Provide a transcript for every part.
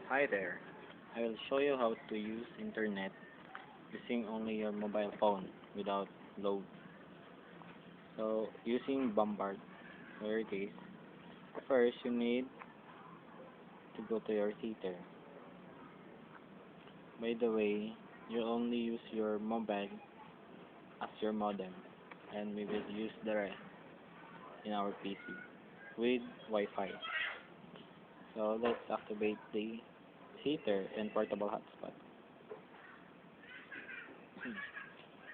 Hi there. I will show you how to use internet using only your mobile phone without load. So using Bombard, here it is. First, you need to go to your theater. By the way, you only use your mobile as your modem, and we will use the rest in our PC with Wi-Fi. So let's activate the heater and portable hotspot.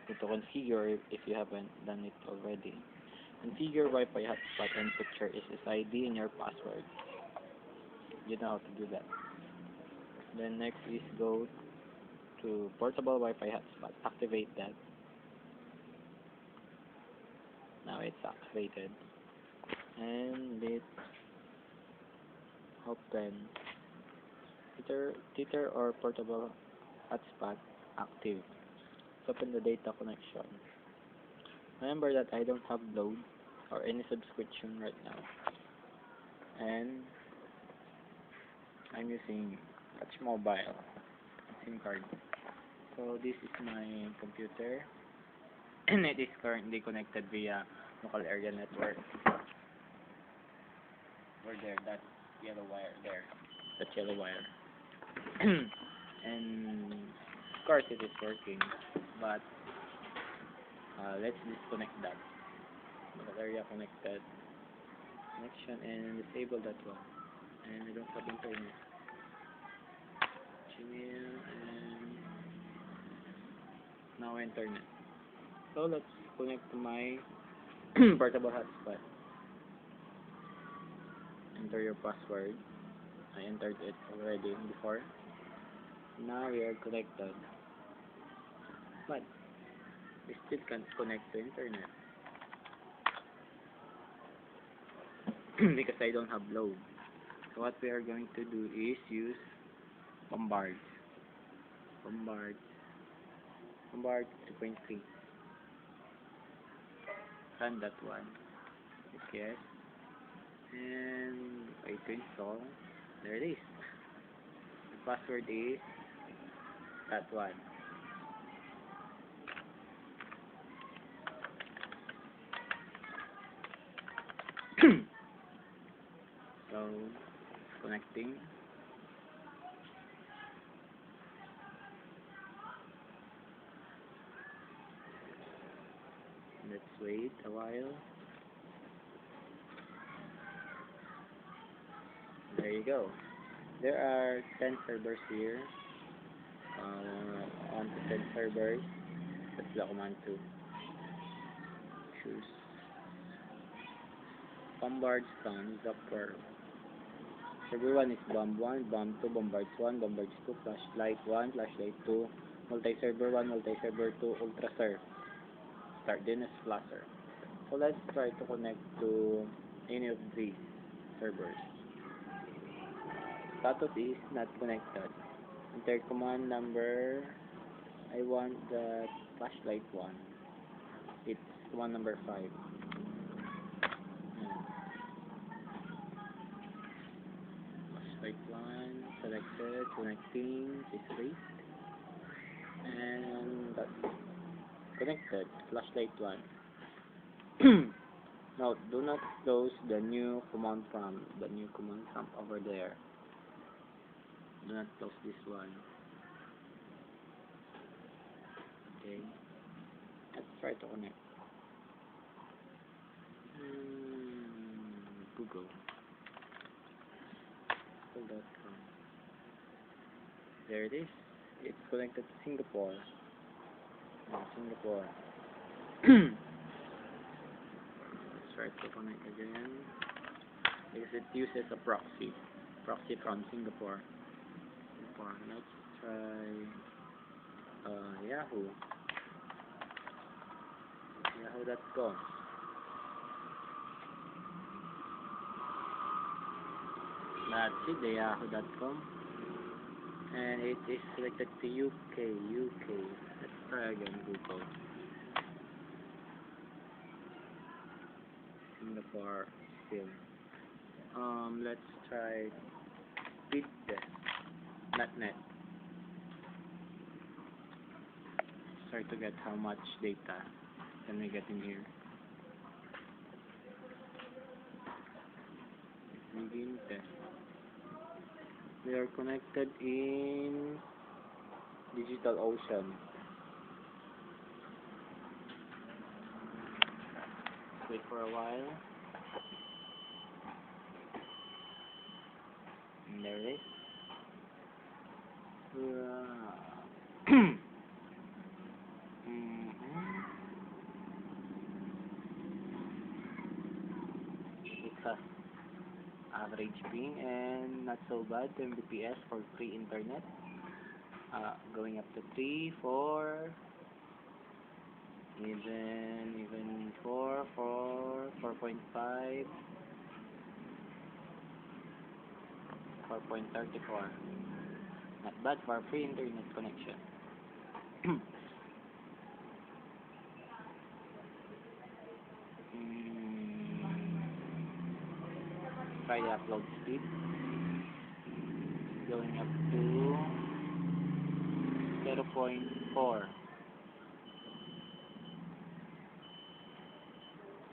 Go to configure if you haven't done it already. Configure Wi-Fi hotspot and put your SSID and your password. You know how to do that. Then next is go to portable Wi-Fi hotspot. Activate that. Now it's activated. And let's open Tether or portable hotspot active. Let's open the data connection. Remember that I don't have load or any subscription right now. And I'm using Touch Mobile SIM card. So this is my computer and it is currently connected via local area network. Over there, that yellow wire there. That yellow wire. And of course it is working, but let's disconnect that. Local area connected connection and disable that one. And I don't have internet. Gmail and now internet. So let's connect to my portable hotspot. Enter your password. I entered it already before. Now we are connected. But we still can't connect to internet because I don't have load. So what we are going to do is use Bombard. Bombard 3.3. Run that one. Yes. And I to install. There it is. The password is that one. So connecting. Let's wait a while. There you go. There are 10 servers here. On to 10 servers. That's the command to choose Bombard Stun Docker. Server 1 is Bomb 1, Bomb 2, Bombards 1, Bombards 2, Flashlight 1, Flashlight 2, Multi-Server 1, Multi-Server 2, Ultra Serve. Start din as Flasher. So let's try to connect to any of these servers. Status is not connected. Enter command number. I want the flashlight one. It's command number 5. Flashlight 1 selected, connecting, please wait. And that's connected. Flashlight 1. Now do not close the new command prompt. The new command prompt over there. Do not close this one. Okay. Let's try to connect. Google. Google.com. There it is. It's connected to Singapore. Singapore. Let's try to connect again. Because it uses a proxy. Proxy from Singapore. Let's try Yahoo. Yahoo.com. That's it, the Yahoo.com. And it is selected to UK. Let's try again Google. Singapore still. Let's try speed test. Not net. Try to get how much data can we get in here. Begin test. We are connected in DigitalOcean. Wait for a while. And there it is. It has average ping and not so bad, 10 Mbps for free internet. Going up to 3, 4, even 4, 4.5, 4.34. Not bad for a free internet connection. Try the upload speed. Going up to 0.4.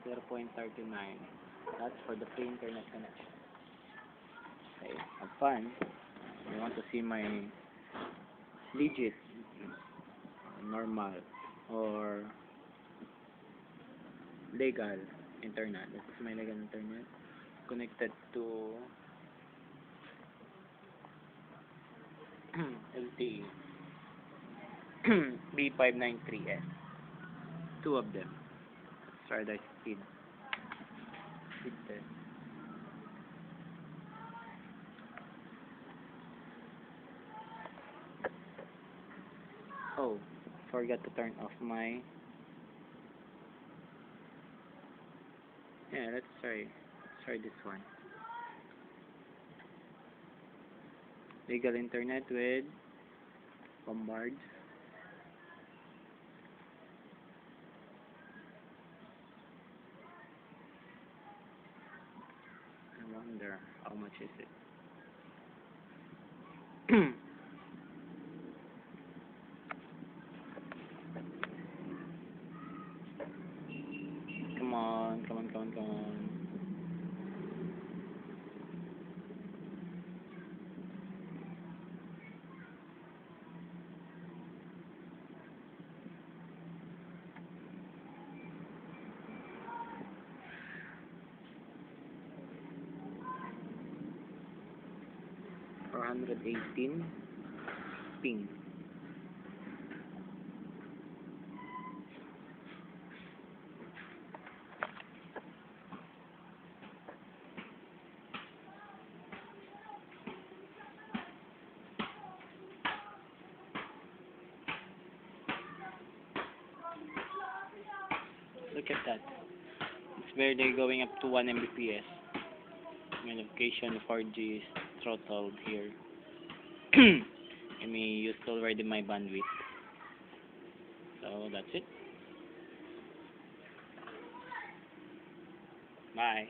0.39. That's for the free internet connection. Okay, have fun. You want to see my legit, normal, or legal internet. This is my legal internet connected to LTE B593S. Two of them. Let's try the speed test. Oh, forgot to turn off my... Yeah, let's try this one. Legal internet with Bombard. I wonder how much is it. Come on. 418 ping. Look at that. It's barely going up to 1 Mbps. My location 4G is throttled here. I mean, used already my bandwidth. So that's it. Bye.